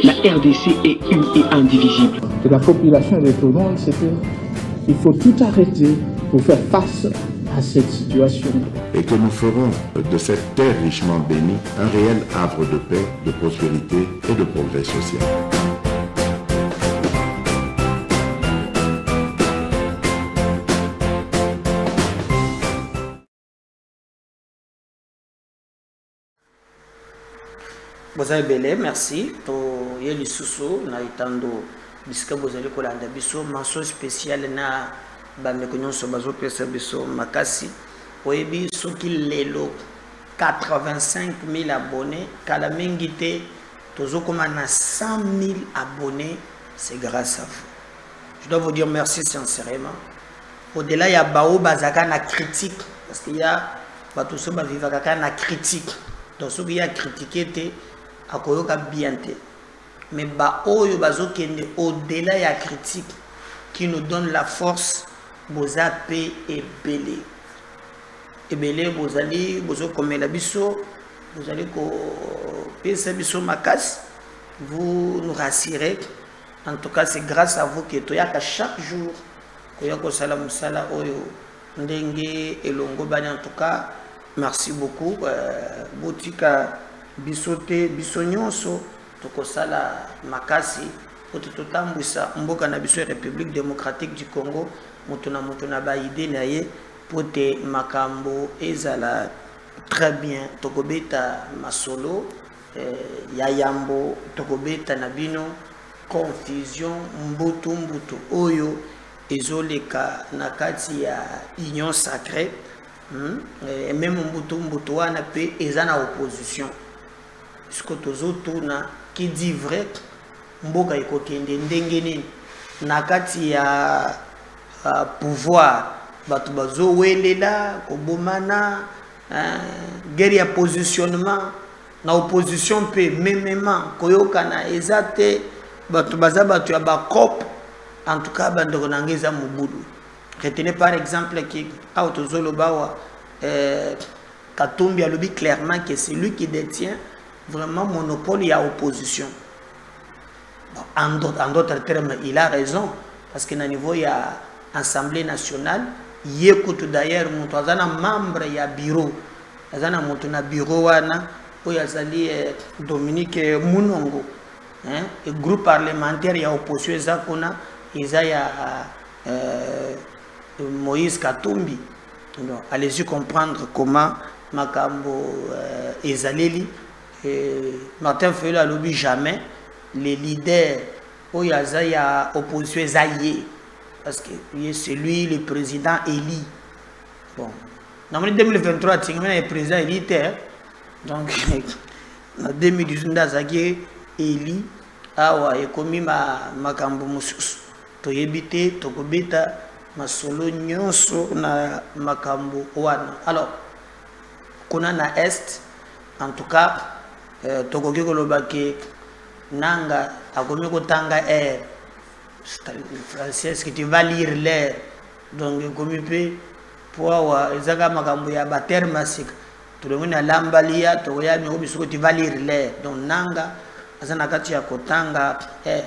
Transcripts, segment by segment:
La RDC est une et indivisible. Et la population de Tonon, c'est qu'il faut tout arrêter pour faire face à cette situation. Et que nous ferons de cette terre richement bénie un réel havre de paix, de prospérité et de progrès social. Vous avez belé, merci. To yeli susu na itando bisika bozali kolanda biso mention spéciale na bande ko nyonso bazo pesa biso makasi. Oyebi soki lelo 85 000 abonnés kala mingi te tozo koma na 100 000 abonnés, c'est grâce à vous. Je dois vous dire merci sincèrement. Au-delà ya bao bazaka na critique parce qu'il y a bato so ba vivaka na critique. Donc ce qui a critiqué te akoyoka bien te, mais ba oyo bazokende au-delà ya critique qui nous donne la force boza pe ebele ebele bozali bozo komela biso bozali ko pesa biso makas, vous nous rassurez. En tout cas c'est grâce à vous que toyaka chaque jour koyako sala musala oyo ndenge elongo bani. En tout cas merci beaucoup. Botika bisote bisonyonso tokosala makasi pote totambwisa mboka na biso République démocratique du Congo mutuna ba idée na ye pote makambo ezala très bien tokobeta masolo ya yambo tokobeta na bino confusion mbutu oyo ezoleka na kati ya union sacrée. Et même mbutu wana pe ezana opposition puisque tozo tuna qui dit vrai mboka ikokende ndenge nini na kati ya pouvoir batu bazo welela kobomana guerre ya positionnement na opposition pe memement koyokana ezate batu baza batu ya bakop. En tout cas bandoko nangeza mubudu. Retenez par exemple que Katumbi a dit clairement que c'est lui qui détient vraiment monopole et opposition. En d'autres termes, il a raison parce que au niveau il y a Assemblée nationale, il y a d'ailleurs un membre il y a bureau, il y a un bureau où il y a Dominique Munongo, le groupe parlementaire il y a opposition il y a Moïse Katumbi. Allez-y comprendre comment Makambo Ezaleli Martin Fayulu a lobby jamais les leaders où il y a opposition Zaye parce que c'est lui le président élu. Bon, en 2023 il y a un président élitaire donc en 2018 il y a élu awa ekomi makambo mususu toyebite tokobeta masolo nyonso na makambo wana. Alors kuna na est en tout cas tokoki koloba ke nanga akomi kotanga air français que tu vas lire l'air donc komi pe poa ezaka makambo ya ba terme sik tulongoni alambalia tokoya mi obiso tu vas lire l'air donc nanga azana kati ya kotanga air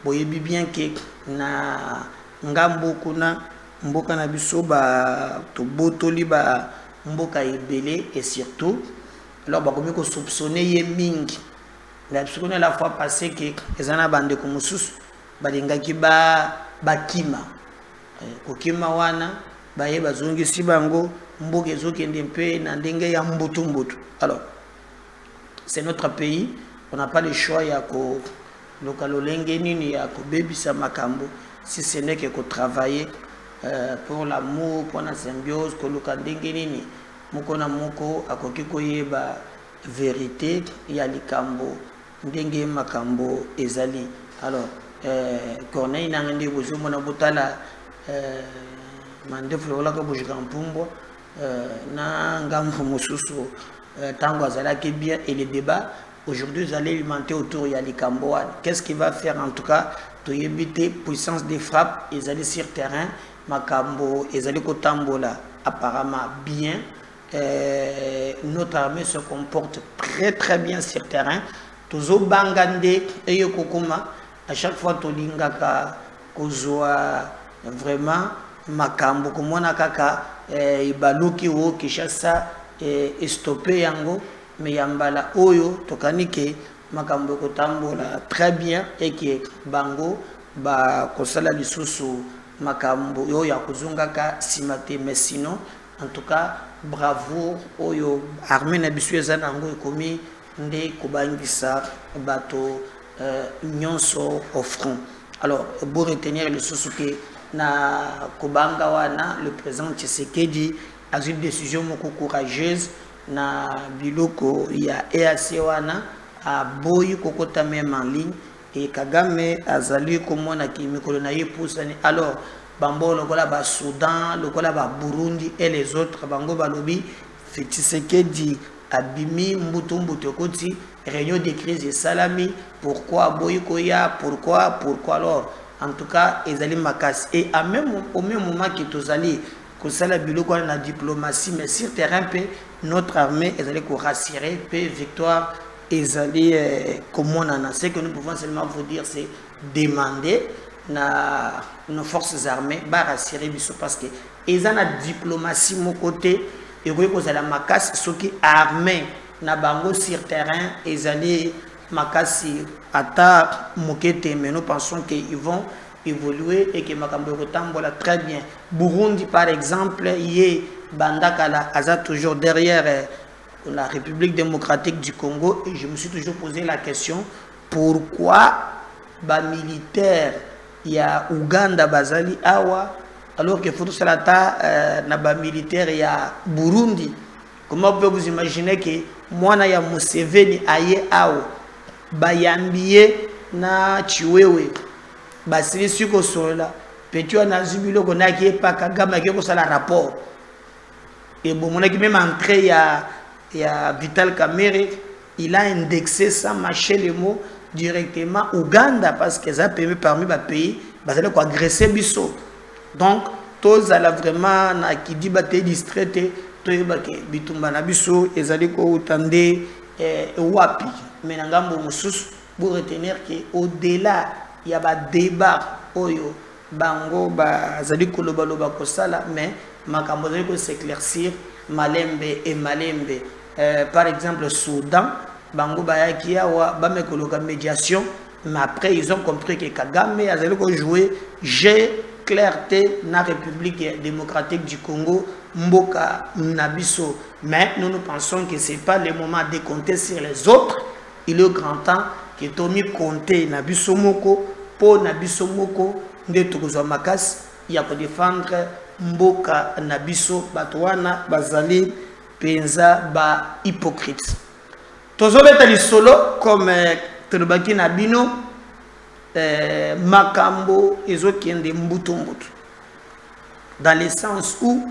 boyebi bien ke na ngambo kuna mboka na biso ba to botoli ba mboka ebele et surtout alors ba komi ko soupçonner ye mingi la soupçonner la fois passée que ezana bande ko mususu balingaki bakima kokima wana baye bazongisi bango mboka ezokende mpe na ndenge ya mbutu. Alors c'est notre pays, on n'a pas le choix ya ko lokalolenge nini ya ko bebisa makambo si ce n'est que travailler pour l'amour, pour la symbiose, que le kandenge nini moko na moko akoki koyeba vérité ya likambo ndenge makambo ezali. Alors Corneille nangende bozomo na botala mandefo wala ko bujika mpumbo na ngambo mususu tango azalaki bien. Et le débat aujourd'hui vous allez alimenter autour ya likambo. Qu'est-ce qu'il va faire? En tout cas toyebite puissance de frappe ezali sur terrain makambo ezali kotambola apparemment bien. Notre armée se comporte très bien sur terrain. tozo bangande et kokoma à chaque fois tolingaka kozwa vraiment makambo komona kaka ibaluki wo kishasa stoppé yango mais yambala oyo tokanike makambo kotambola très bien et que bango ba kosala lisusu makambo yo ya kuzungaka simate mais sinon en tout cas bravo oyo armée na bisu ezana ngo ekomi nde kobangisa bato nyonso au front. Alors pour retenir le souci na kobanga wana le président Tshisekedi a une décision moko courageuse na biloko ya EAC wana a boyi kokota même en ligne et Kagame azali komona ki mikolo na yepusani. Alors bango lokola ba Soudan, lokola ba Burundi et les autres bango balobi Tshisekedi abimi mbuto koti réunion de crise et salami pourquoi boykoya pourquoi alors en tout cas ezali makasi et à même au même moment que tozali ko sala biloko na diplomatie mais sur terrain pe notre armée ezali ko rassurer pe victoire ezali comme on a ce que nous pouvons seulement vous dire c'est demander na nos forces armées ba rassurer biso parce que ezana diplomatie mon côté et vous avez la makasi ce qui armée na bango sur terrain ezali makasi ata mokete mais nous pensons qu'ils vont évoluer et que makambo kotambola très bien. Burundi par exemple yé bandakala aza toujours derrière la République démocratique du Congo et je me suis toujours posé la question pourquoi ba militaire ya Uganda bazali awa alors que faut salata na ba militaire ya Burundi. Comment vous pouvez vous imaginer que moi na ya Museveni aye awo bayambiye na chiwewe basili suko sola petio na zubilo kona ki pa Kagame ki ko sala rapport et bon mon qui même entré ya Vital Kamerhe il a indexé ça marché les mots directement Uganda parce que ça permet parmi ba pays basale ko agresser biso donc tous ala vraiment na ki di baté distraité to yebake bitumba na biso ezali ko utande wapi mais ngambo mususu pour retenir que au-delà il y a un débat oyo bango ba zali koloba loba kosala mais makambo zali ko s'éclaircir malembe et malembe par exemple Soudan bango ba yakia wa ba mekoloka médiation mais après ils ont compris que Kagame a zali ko jouer j'ai clarté na République démocratique du Congo mboka nabiso mais nous pensons que c'est pas le moment de compter sur les autres. Il est grand temps que Tomi compter nabiso moko po nabiso moko nde tokozwa makasi ya ko défendre mboka nabiso batwana bazali penza ba hypocrite tozobeta lisolo comme tolobaki na bino makambo ezokende mbutu dans le sens où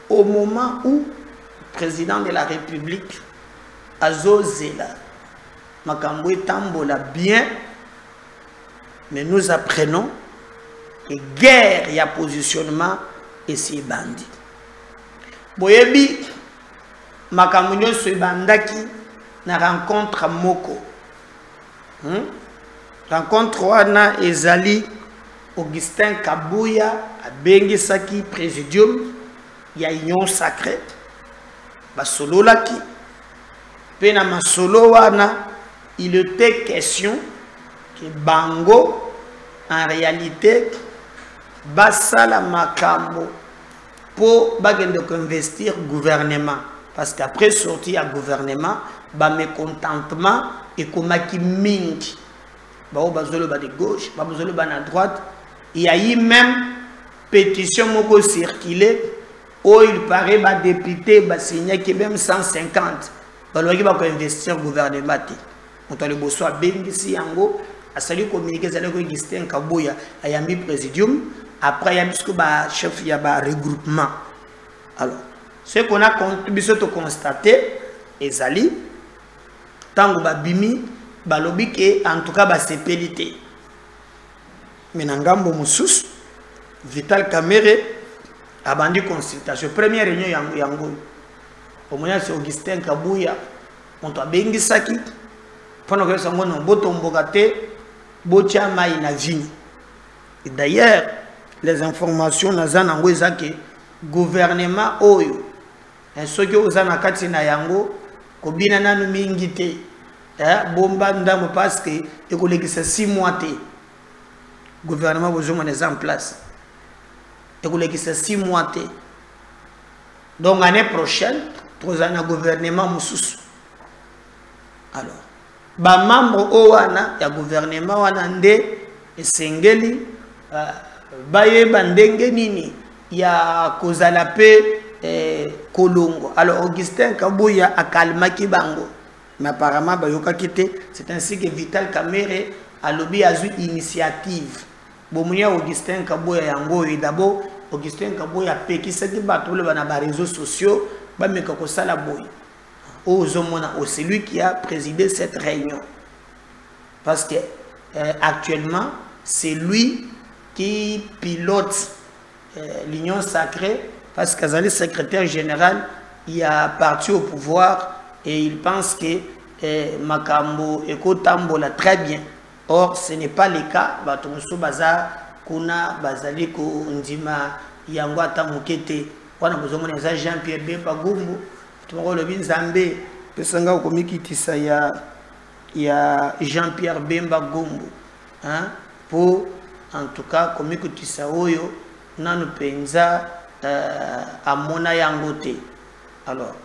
au moment où le président de la République azozela makambo etambola bien mais nous apprenons que guerre y a positionnement et c'est bandit boyebi makambo nyonso ebandaki na rencontre moko rencontre wana ezali Augustin Kabuya abengisaki présidium ya union sacrée basololaki pe na masolo wana il était question que bango en réalité basala makambo pour bagende ko investir gouvernement parce qu'après sorti à gouvernement ba mécontentement et komaki mingi ba bazolo ba de gauche ba bazolo ba na droite il y a eu même pétition moko circulé où il paraît ba député ba signé qui même 150 ba loki ba ko investir gouvernement on t'a le bosso a bengisi yango a salué communiquer ça le Augustin Kabuya ayambi présidium après il y a bisco ba chef ya ba regroupement. Alors ce qu'on a constaté ezali tango ba bimi ba lobi ke en tout cas ba sepelité mais nangambo musus Vital Kamerhe abandi consultation première réunion yango au moins c'est Augustin Kabuya on t'a bengisaki pendant que ça mon botombokate botia mai na vigne. Et d'ailleurs les informations nazana ngweza que gouvernement oyo ce que vous avez kati na yango ko bina nanu mingi te bomba ndambo parce que ekolekisa 6 mois te gouvernement besoin de en place ekolekisa 6 mois te donc l'année prochaine vous avez un gouvernement mususu alors ba membre owana ya gouvernement wana nde esengeli baye bandenge nini ya kozala pe Kolongo. Alors Augustin Kabuya a calmé Kibango. Mais apparemment, c'est ainsi que Vital Kamerhe a lobby à une initiative. Bomuya Augustin Kabuya yango et d'abord Augustin Kabuya peki ce qui bat les réseaux sociaux, mais kako sala boy. C'est lui qui a présidé cette réunion. Parce que actuellement, c'est lui qui pilote l'Union sacrée. Parce qu'Azali, secrétaire général, il a parti au pouvoir et il pense que Makambo et Kotambola très bien. Or, ce n'est pas le cas. Batomuso Baza, Kuna, Bazali, Ndima, Yangwata Mukete, Wana Bozomone, Jean-Pierre Bemba Gumbo, Tumoro Lobin Zambé, Pesanga Okomiki Tissa, il y a Jean-Pierre Bemba Gumbo. Pour, en tout cas, Komiki Tissa Oyo, Nanu Penza, à Mona Yangote. Alors,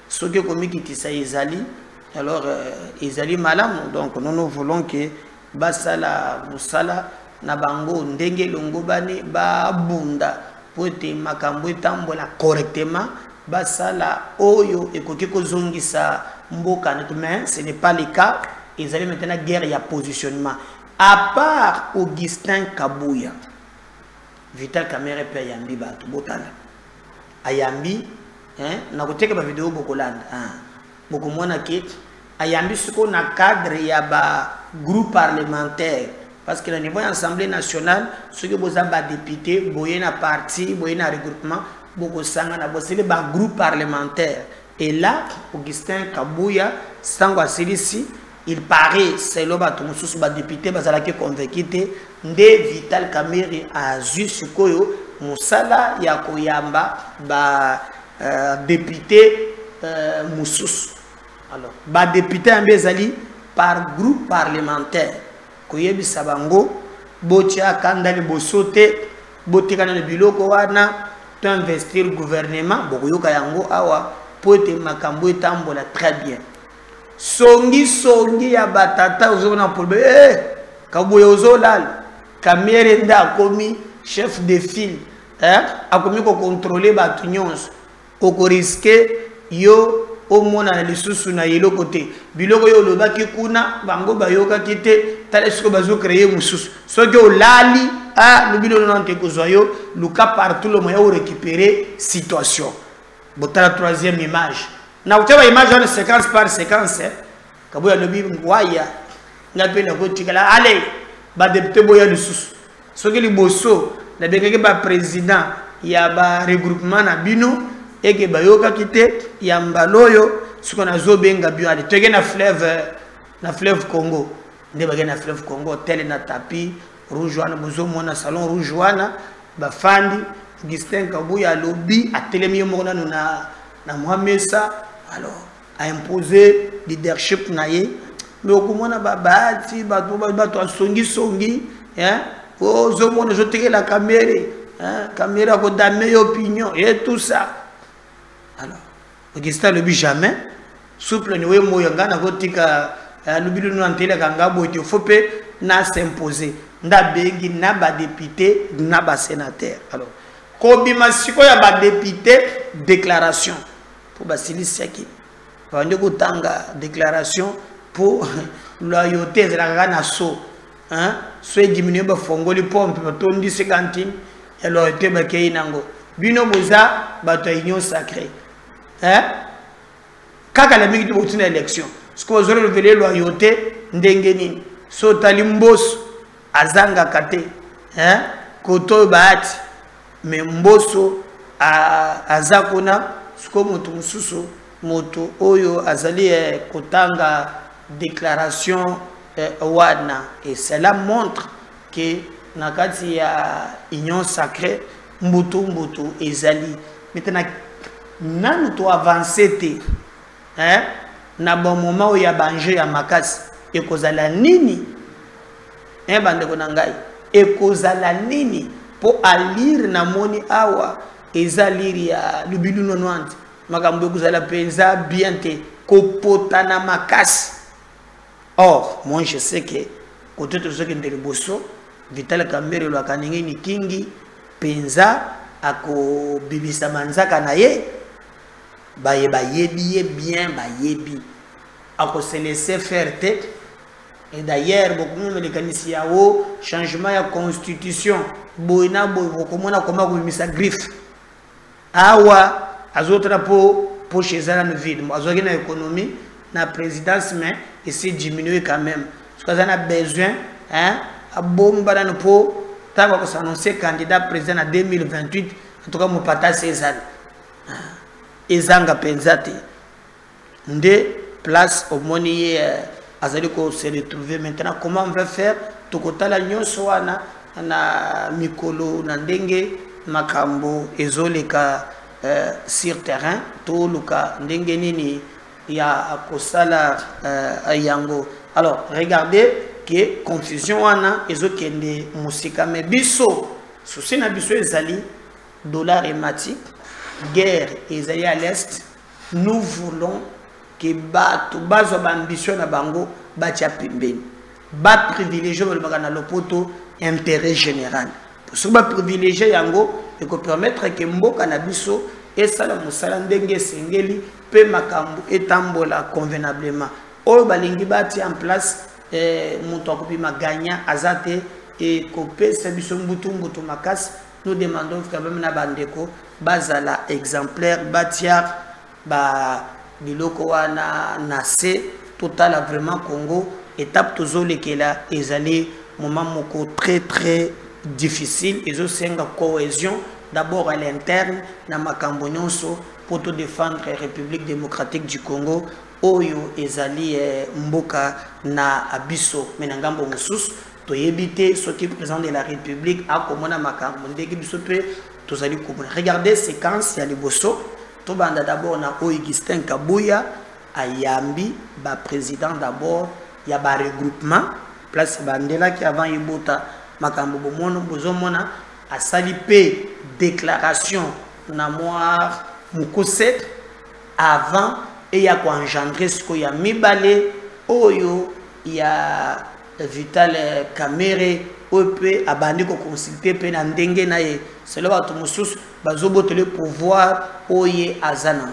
ce que Komiki Tissa Ezali, alors Ezali Malam, donc nous voulons que Basala Musala Nabango Ndenge Longobani Ba Bunda pour te Makambo Tambola correctement Basala Oyo et Kokiko Zongisa Mboka, mais ce n'est pas le cas. Ezali maintenant guerre, il y a positionnement. À part Augustin Kabuya. Vital Kamerhe pe Yambi batu botala ayambi na koteka ba vidéo bokolanda bokomona ke ayambi siko na cadre ya ba groupe parlementaire parce que le niveau de l'Assemblée nationale ceux qui boza ba député boye na parti boye na regroupement bokosanga na bosele ba groupe parlementaire et là Augustin Kabuya sango asilisi il paraît c'est le bateau sous ba député bazala ke convaincu nde Vital Kamerhe a zu sikoyo musala ya koyamba ba député mususu. Alors ba député ambezali par groupe parlementaire koyebisa bango botia kandali bosote botikana na biloko wana to investir gouvernement bokoyoka yango awa pote makambo etambola très bien. Songi ya batata ozona problème Kabuya ozolal Kamerhe nda komi chef de file a komi ko contrôler batu nyonso ko risquer yo omona na lisusu na yelo côté biloko yo lobaki kuna bango bayoka kite tale siko bazo créer mususu soki olali lobilo nante kozwa yo luka partout le moyen de récupérer situation. Botala troisième image. Na uteba image de séquence par séquence Kabuya lobi ngwaya ngape na kotikala allez ba député boya lisusu soki liboso na bekeke ba président ya ba regroupement na bino eke bayoka kite ya mbaloyo siko na zobenga bio ali tege na fleuve Congo nde bagena na fleuve Congo tele na tapis rouge wana bozo mona salon rouge wana ba fandi Augustin Kabuya lobi atelemi mona na Mohamesa alors a imposé leadership naye mais okomona babati bato songi ozomona zoteke la caméra ko dame opinion et tout ça. Alors Augustin lobi jamais souple ni we moyo ngana kotika lobilo no antela kanga bote fope na s'imposer nda bengi na ba député na ba sénateur. Alors kobima siko ya ba député déclaration pour basilisi ki bande kutanga déclaration pour loyauté de la ganaso soit diminuer ba fongoli pompe tondi 50 et loyauté ba kei nango bino boza bato union sacrée kaka la mingi to tina élection ce que vous aurez révélé loyauté ndengeni so talimbos azanga kate koto baati mais mboso azakona ce que moto mususu moto oyo azali kotanga déclaration wana et cela montre que nakati ya union sacrée mbutu ezali maintenant nanu to avancer te hein na bon moment où ya banje ya makasi ekozala nini bande ko nangai ekozala nini po alire na moni awa ezaliri ya lubilu nonwante makambo ekozala penza bien te kopotana makasi. Or moi je sais que côté de ceux qui ndele bosso Vital Kamerhe lo akaningi ni kingi penza ako bibisa manzaka na ye bayebi bien bayebi ako se laisser faire tête. Et d'ailleurs beaucoup de mécanismes yao changement ya constitution boina bokomona koma ko misa griffe awa azotra po chez la vide azoki na économie na présidence mais et c'est diminué quand même parce qu'on a besoin hein à bomba na po tant que s'annoncer candidat président en 2028 en tout cas mon pata César ezanga penzate nde place au moni azali ko se retrouver maintenant comment on va faire tokotala nyonso wana na mikolo na ndenge makambo ezoleka sur terrain to luka ndenge nini ya akosala yango. Alors regardez que confusion wana ezokende musika mais biso souci na biso ezali dollar hématique guerre ezali à l'est. Nous voulons que bato bazo ambition na bango batia pimbeni ba privilégier le bagana lopoto intérêt général pour ce ba privilégier yango et ko permettre que mboka na biso et sala musala ndenge sengeli pe makambu etambola convenablement o balingi bati en place muto akopi maganya azate et kopé biso mbutu makasi. Nous demandons quand même na bandeko bazala exemplaire batia ba biloko wana nase total vraiment Congo étape tozole kela ezali moment moko très difficile ezo senga cohésion d'abord à l'interne na makambo nyonso pour te défendre la République démocratique du Congo oyo ezali mboka na abiso menangambo mususu to yebite ce qui président de la République a komona makambo ndeki biso pe tozali komona. Regardez séquence ya liboso. Tout banda d'abord na Augustin Kabuya ayambi ba président d'abord ya ba regroupement place bandela qui avant yibota makambo bomono bozomona asali pe déclaration na moire mukoset avant et ya ko engendrer ce ko ya mibale oyo ya Vital Kamerhe ope abandi ko consulter pe na ndenge na ye c'est là tout mususu bazobote le pouvoir oye azanango.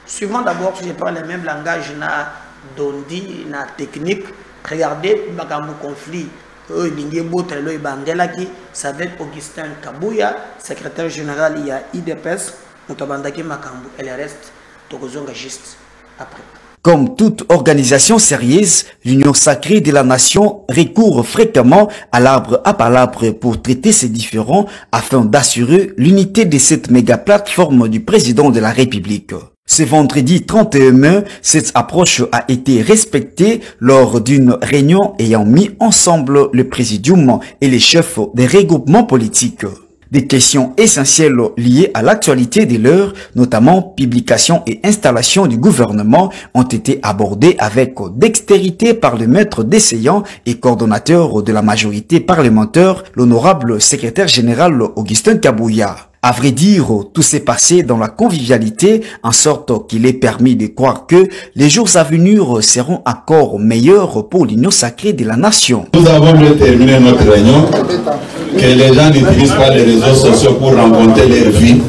Suivant d'abord si je parle le même langage na dondi na technique. Regardez makambo conflit lingi botre lo ibandela ki ça va être Augustin Kabuya secrétaire général il y a IDPS mutabandaki makambo elle reste tokozonga juste après. Comme toute organisation sérieuse, l'Union sacrée de la nation recourt fréquemment à l'arbre à palabre pour traiter ses différends afin d'assurer l'unité de cette méga plateforme du président de la République. Ce vendredi 31 mai, cette approche a été respectée lors d'une réunion ayant mis ensemble le présidium et les chefs des regroupements politiques. Des questions essentielles liées à l'actualité de l'heure, notamment publication et installation du gouvernement, ont été abordées avec dextérité par le maître d'essayant et coordonnateur de la majorité parlementaire, l'honorable secrétaire général Augustin Kabuya. À vrai dire, tout s'est passé dans la convivialité, en sorte qu'il est permis de croire que les jours à venir seront encore meilleurs pour l'union sacrée de la nation. Nous avons terminé notre réunion, que les gens n'utilisent pas les réseaux sociaux pour rencontrer leur vie.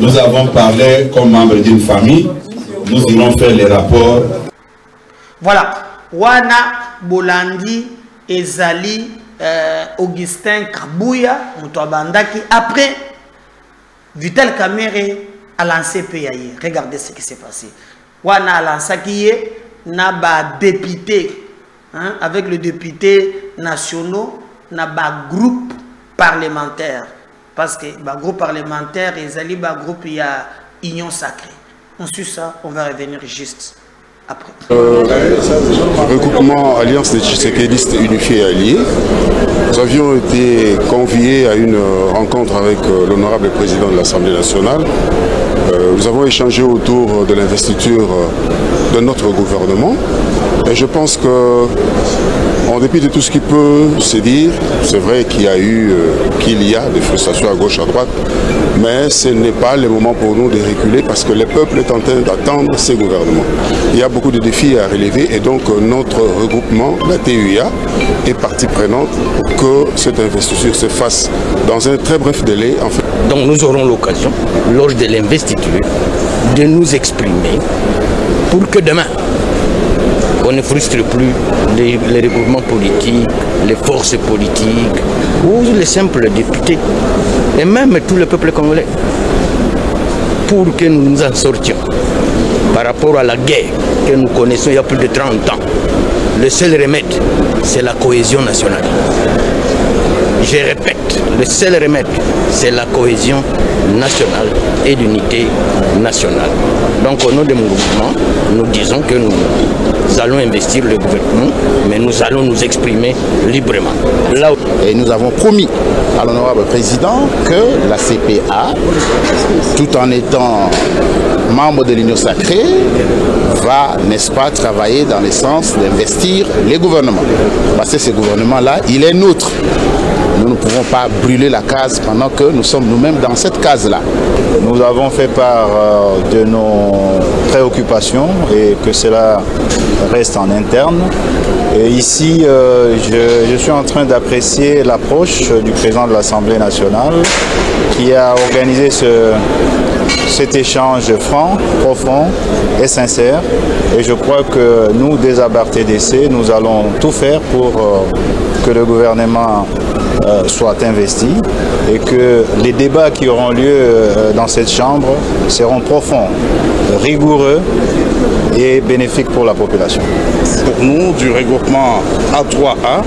Nous avons parlé comme membres d'une famille, nous irons faire les rapports. Voilà, Wana Bolandi Ezali Augustin Kabuya, Moutouabandaki, après Vital Kamerhe a lancé PAI. Regardez ce qui s'est passé. Wana a lancé qui est Naba député, hein, avec le député nationaux, Naba groupe parlementaire. Parce que le groupe parlementaire, et le groupe, il y a Union sacrée. Ensuite, ça, on va revenir juste. après. Regroupement Alliance des Tshisekédistes Unifiés et Alliés. Nous avions été conviés à une rencontre avec l'honorable président de l'Assemblée nationale. Nous avons échangé autour de l'investiture de notre gouvernement. Et je pense que, en dépit de tout ce qui peut se dire, c'est vrai qu'il y a des frustrations à gauche, à droite, mais ce n'est pas le moment pour nous de reculer parce que le peuple est en train d'attendre ces gouvernements. Il y a beaucoup de défis à relever et donc notre regroupement, la TUIA, est partie prenante pour que cette investiture se fasse dans un très bref délai. En fait. Donc nous aurons l'occasion, lors de l'investiture, de nous exprimer pour que demain, on ne frustre plus les regroupements politiques, les forces politiques ou les simples députés et même tout le peuple congolais pour que nous nous en sortions par rapport à la guerre que nous connaissons il y a plus de 30 ans. Le seul remède, c'est la cohésion nationale. Je répète, le seul remède, c'est la cohésion nationale et l'unité nationale. Donc au nom de mon mouvement, nous disons que nous allons investir le gouvernement, mais nous allons nous exprimer librement. Là où... Et nous avons promis à l'honorable président que la CPA, tout en étant membre de l'Union sacrée, va, n'est-ce pas, travailler dans le sens d'investir les gouvernements. Parce que ce gouvernement-là, il est nôtre. Nous ne pouvons pas brûler la case pendant que nous sommes nous-mêmes dans cette case-là. Nous avons fait part de nos préoccupations et que cela reste en interne. Et ici, je suis en train d'apprécier l'approche du président de l'Assemblée nationale qui a organisé cet échange franc, profond et sincère. Et je crois que nous, des ABAR TDC, nous allons tout faire pour que le gouvernement soit investi et que les débats qui auront lieu dans cette chambre seront profonds, rigoureux et bénéfiques pour la population. Pour nous, du regroupement A3A,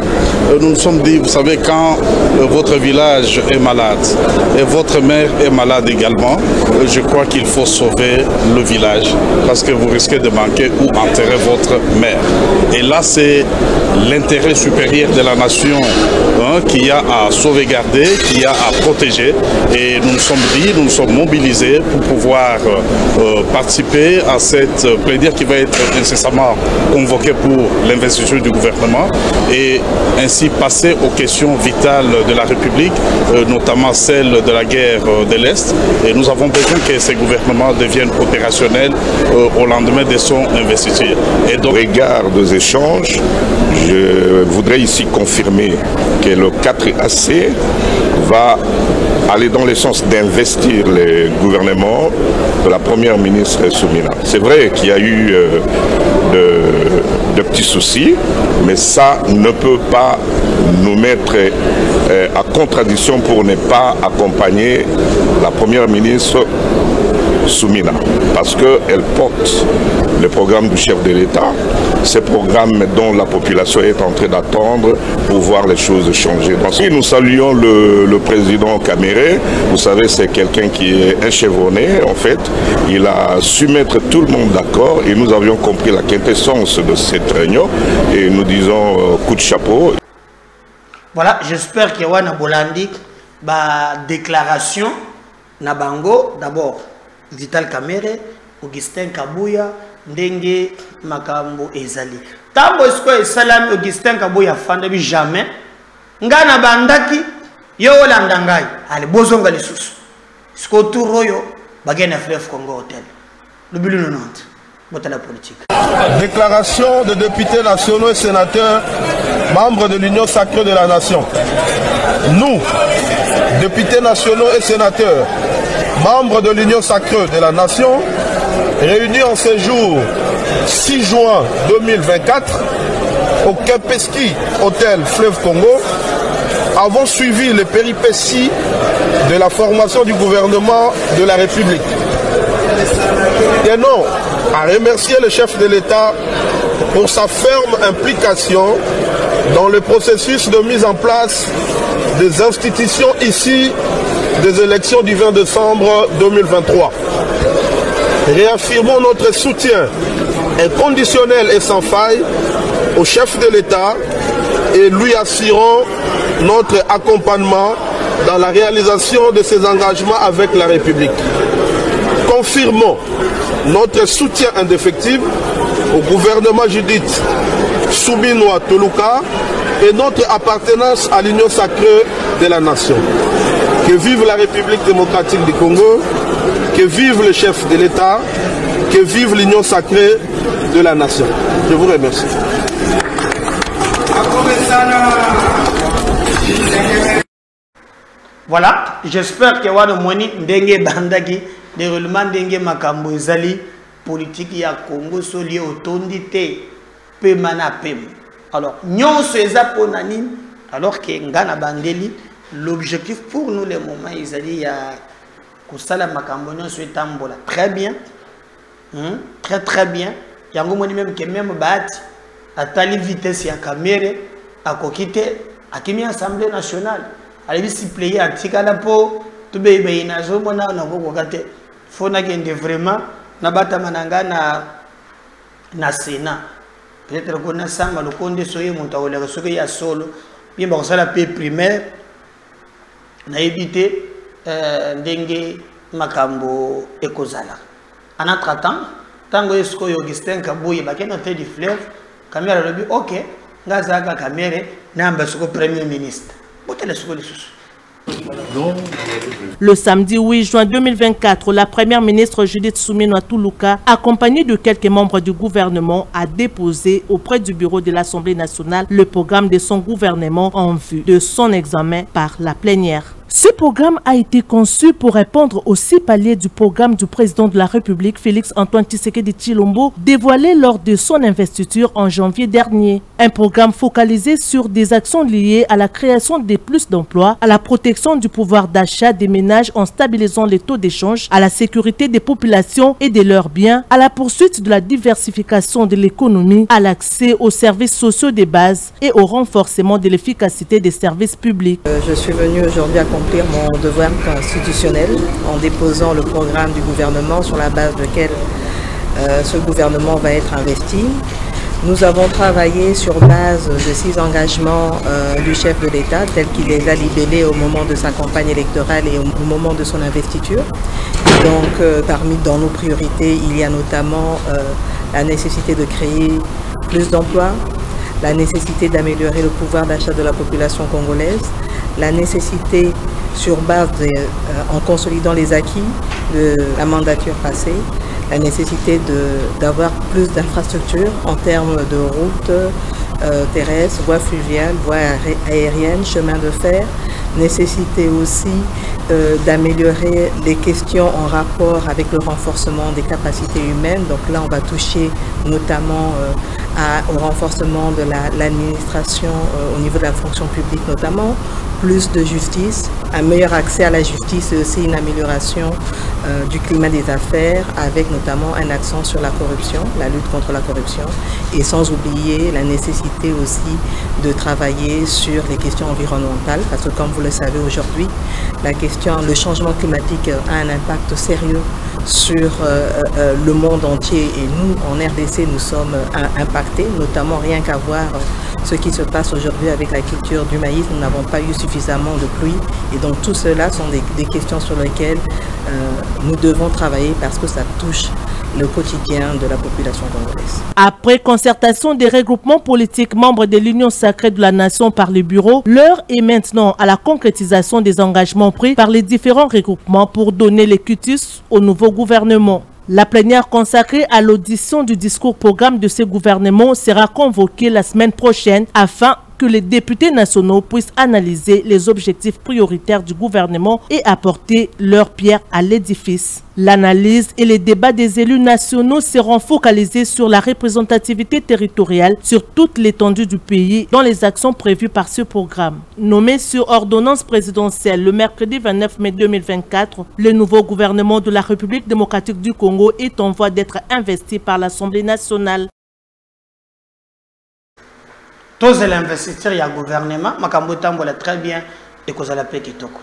nous nous sommes dit, vous savez, quand votre village est malade et votre mère est malade également, je crois qu'il faut sauver le village parce que vous risquez de manquer ou enterrer votre mère. Et là, c'est l'intérêt supérieur de la nation qui a à sauvegarder, qui a à protéger. Et nous nous sommes dit, nous nous sommes mobilisés pour pouvoir participer à cette plénière qui va être incessamment convoquée pour l'investiture du gouvernement et ainsi passer aux questions vitales de la République, notamment celle de la guerre de l'Est. Et nous avons besoin que ces gouvernements deviennent opérationnels au lendemain de son investiture. Et donc, au regard des échanges, je voudrais ici confirmer que le 4AC va aller dans le sens d'investir les gouvernements de la première ministre Soumina. C'est vrai qu'il y a eu de petits soucis, mais ça ne peut pas nous mettre à contradiction pour ne pas accompagner la première ministre Soumina, parce qu'elle porte le programme du chef de l'État, ce programme dont la population est en train d'attendre pour voir les choses changer. Donc, nous saluons le président Kamere, vous savez, c'est quelqu'un qui est échevronné, en fait, il a su mettre tout le monde d'accord et nous avions compris la quintessence de cette réunion et nous disons coup de chapeau. Voilà, j'espère qu'il y a une Bolandi, déclaration, Nabango, d'abord. Vital Kamere, Augustin Kabouya, Ndenge Makambo Ezali. Tambo esko salami Augustin Kabouya fandabi jamais. Ngana bandaki yo landangai. Ale bozonga lisusu. Sko turoyo bagena fleuve Congo Hotel. Le but 90. Botala politique. Déclaration de députés nationaux et sénateurs membres de l'Union sacrée de la nation. Nous, députés nationaux et sénateurs membres de l'Union sacrée de la nation, réunis en ce jour 6 juin 2024 au Kempinski Hotel Fleuve Congo, avons suivi les péripéties de la formation du gouvernement de la République. Tenons à remercier le chef de l'État pour sa ferme implication dans le processus de mise en place des institutions issues des élections du 20 décembre 2023. Réaffirmons notre soutien inconditionnel et sans faille au chef de l'État et lui assurons notre accompagnement dans la réalisation de ses engagements avec la République. Confirmons notre soutien indéfectible au gouvernement Judith Suminwa Tuluka et notre appartenance à l'Union sacrée de la nation. Que vive la République démocratique du Congo, que vive le chef de l'État, que vive l'Union sacrée de la nation. Je vous remercie. Voilà, j'espère que wana moni ndenge bandaki déroulement ndenge makambo ezali politique ya Congo soli otondi te pema na pema. Alors nyonso eza ponani alors que ngana bandeli l'objectif pour nous les moments ezali ya kusala makambo nyonso etambola très bien. Très bien. Yango moni même que même baati atali vitesse ya caméra akokite akimi assemblée nationale. Allez s'y player article là pour tout bébé na zo mona na ko kate fona kende vraiment na bata mananga na Sénat peut-être qu'on a sanga le konde soye monta wala soke ya solo bien ba sala pe primaire na éviter ndenge makambo ekozala en entre-temps tango esko yo Augustin Kabuye ba kena te du fleuve caméra lobi OK ngazaka caméra namba soko premier ministre. Le samedi 8 juin 2024, la première ministre Judith Suminwa Tuluka, accompagnée de quelques membres du gouvernement, a déposé auprès du bureau de l'Assemblée nationale le programme de son gouvernement en vue de son examen par la plénière. Ce programme a été conçu pour répondre aux 6 paliers du programme du président de la République, Félix Antoine Tshisekedi Tshilombo, dévoilé lors de son investiture en janvier dernier. Un programme focalisé sur des actions liées à la création de plus d'emplois, à la protection du pouvoir d'achat des ménages en stabilisant les taux d'échange, à la sécurité des populations et de leurs biens, à la poursuite de la diversification de l'économie, à l'accès aux services sociaux de base et au renforcement de l'efficacité des services publics. Je suis venu aujourd'hui accomplir mon devoir constitutionnel en déposant le programme du gouvernement sur la base duquel ce gouvernement va être investi. Nous avons travaillé sur base de 6 engagements du chef de l'État tels qu'il les a libellés au moment de sa campagne électorale et au moment de son investiture. Et donc dans nos priorités, il y a notamment la nécessité de créer plus d'emplois, la nécessité d'améliorer le pouvoir d'achat de la population congolaise, la nécessité sur base en consolidant les acquis de la mandature passée, la nécessité d'avoir plus d'infrastructures en termes de routes terrestres, voies fluviales, voies aériennes, chemins de fer, nécessité aussi d'améliorer les questions en rapport avec le renforcement des capacités humaines. Donc là, on va toucher notamment au renforcement de l'administration au niveau de la fonction publique notamment, plus de justice, un meilleur accès à la justice et aussi une amélioration du climat des affaires avec notamment un accent sur la corruption, la lutte contre la corruption et sans oublier la nécessité aussi de travailler sur les questions environnementales parce que comme vous le savez aujourd'hui, le changement climatique a un impact sérieux sur le monde entier et nous en RDC nous sommes impactés, notamment rien qu'à voir ce qui se passe aujourd'hui avec la culture du maïs, nous n'avons pas eu suffisamment de pluie et donc tout cela sont des questions sur lesquelles nous devons travailler parce que ça touche le quotidien de la population congolaise. Après concertation des regroupements politiques membres de l'Union sacrée de la nation par le bureau, l'heure est maintenant à la concrétisation des engagements pris par les différents regroupements pour donner les quitus au nouveau gouvernement. La plénière consacrée à l'audition du discours programme de ce gouvernement sera convoquée la semaine prochaine afin que les députés nationaux puissent analyser les objectifs prioritaires du gouvernement et apporter leur pierre à l'édifice. L'analyse et les débats des élus nationaux seront focalisés sur la représentativité territoriale sur toute l'étendue du pays dans les actions prévues par ce programme. Nommé sur ordonnance présidentielle le mercredi 29 mai 2024, le nouveau gouvernement de la République démocratique du Congo est en voie d'être investi par l'Assemblée nationale. Tous les investisseurs, il y a un gouvernement, Makambo Tambola très bien, et que vous allez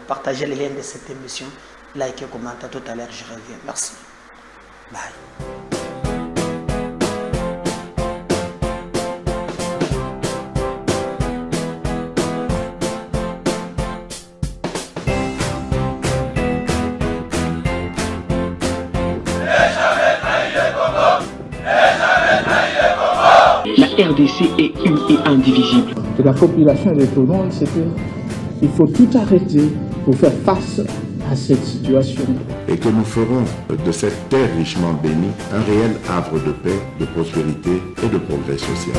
partagez les liens de cette émission, likez, commentez, tout à l'heure, je reviens. Merci. Bye. La RDC est une et indivisible. Que la population et de tout le monde, c'est qu'il faut tout arrêter pour faire face à cette situation. Et que nous ferons de cette terre richement bénie un réel havre de paix, de prospérité et de progrès social.